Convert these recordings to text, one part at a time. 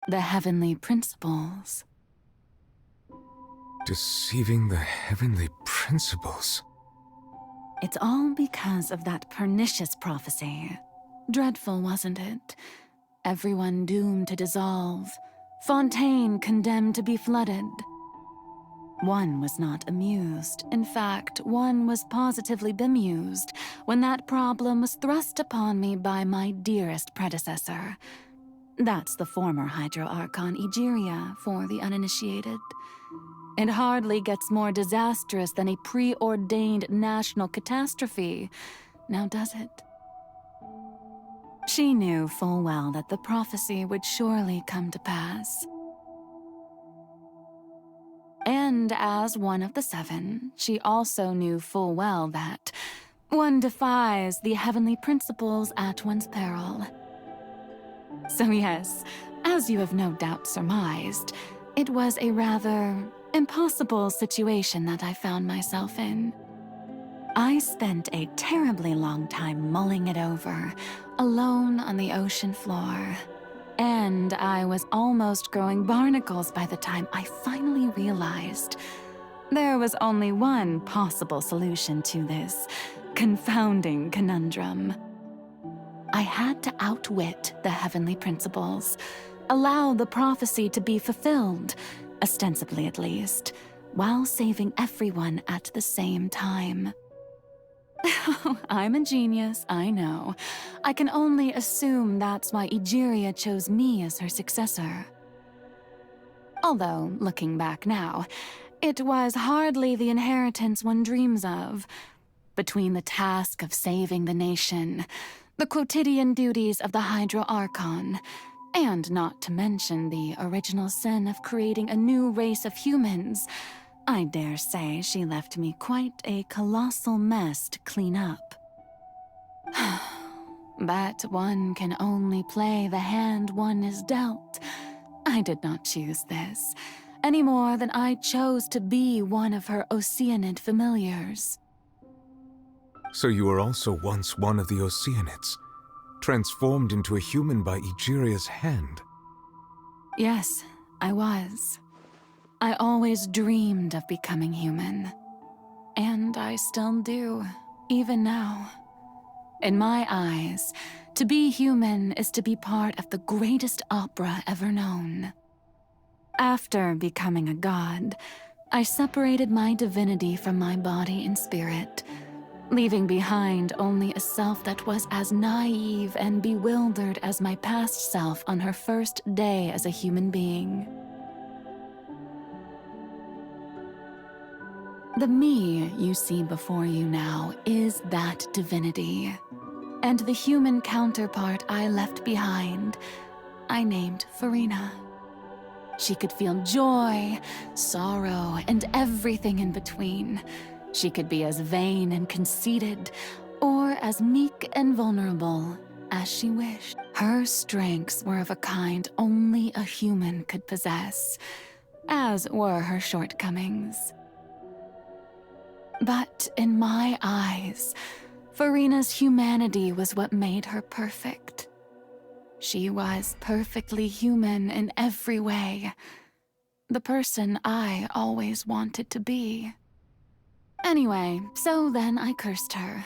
the heavenly principles. Deceiving the heavenly principles? It's all because of that pernicious prophecy. Dreadful, wasn't it? Everyone doomed to dissolve. Fontaine condemned to be flooded. One was not amused. In fact, one was positively bemused when that problem was thrust upon me by my dearest predecessor. That's the former Hydro Archon Egeria for the uninitiated. It hardly gets more disastrous than a preordained national catastrophe, now does it? She knew full well that the prophecy would surely come to pass. And as one of the seven, she also knew full well that one defies the heavenly principles at one's peril. So yes, as you have no doubt surmised, it was a rather impossible situation that I found myself in. I spent a terribly long time mulling it over, alone on the ocean floor. And I was almost growing barnacles by the time I finally realized there was only one possible solution to this confounding conundrum. I had to outwit the heavenly principles, allow the prophecy to be fulfilled, ostensibly at least, while saving everyone at the same time. I'm a genius, I know. I can only assume that's why Egeria chose me as her successor. Although, looking back now, it was hardly the inheritance one dreams of. Between the task of saving the nation, the quotidian duties of the Hydro Archon, and not to mention the original sin of creating a new race of humans, I dare say she left me quite a colossal mess to clean up. But one can only play the hand one is dealt. I did not choose this, any more than I chose to be one of her Oceanid familiars. So you were also once one of the Oceanids, transformed into a human by Egeria's hand. Yes, I was. I always dreamed of becoming human. And I still do, even now. In my eyes, to be human is to be part of the greatest opera ever known. After becoming a god, I separated my divinity from my body and spirit, leaving behind only a self that was as naive and bewildered as my past self on her first day as a human being. The me you see before you now is that divinity, and the human counterpart I left behind, I named Farina. She could feel joy, sorrow, and everything in between. She could be as vain and conceited, or as meek and vulnerable as she wished. Her strengths were of a kind only a human could possess, as were her shortcomings. But in my eyes, Farina's humanity was what made her perfect. She was perfectly human in every way, the person I always wanted to be. Anyway, so then I cursed her.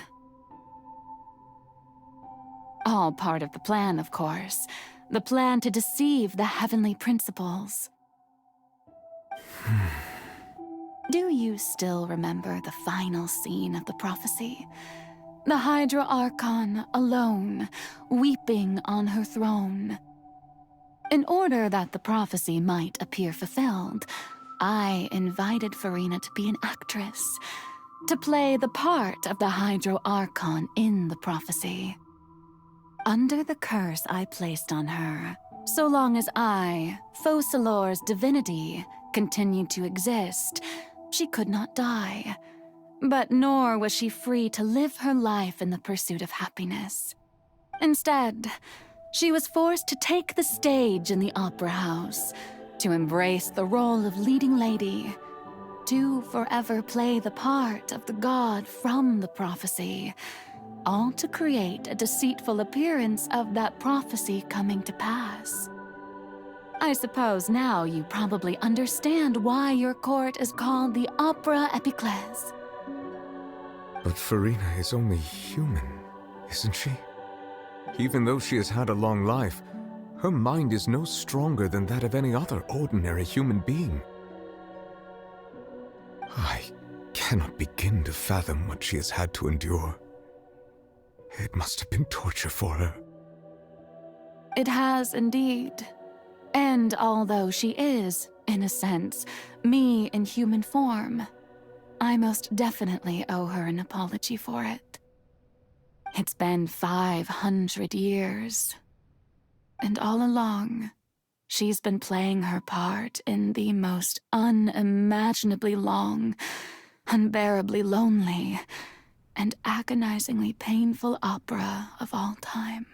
All part of the plan, of course. The plan to deceive the heavenly principles. Do you still remember the final scene of the prophecy? The Hydra Archon alone, weeping on her throne. In order that the prophecy might appear fulfilled, I invited Farina to be an actress, to play the part of the Hydro Archon in the prophecy. Under the curse I placed on her, so long as I, Focalor's divinity, continued to exist, she could not die. But nor was she free to live her life in the pursuit of happiness. Instead, she was forced to take the stage in the opera house, to embrace the role of leading lady, to forever play the part of the god from the prophecy, all to create a deceitful appearance of that prophecy coming to pass. I suppose now you probably understand why your court is called the Opera Epiclese. But Farina is only human, isn't she? Even though she has had a long life, her mind is no stronger than that of any other ordinary human being. I cannot begin to fathom what she has had to endure. It must have been torture for her. It has indeed. And although she is, in a sense, me in human form, I most definitely owe her an apology for it. It's been 500 years. And all along, she's been playing her part in the most unimaginably long, unbearably lonely, and agonizingly painful opera of all time.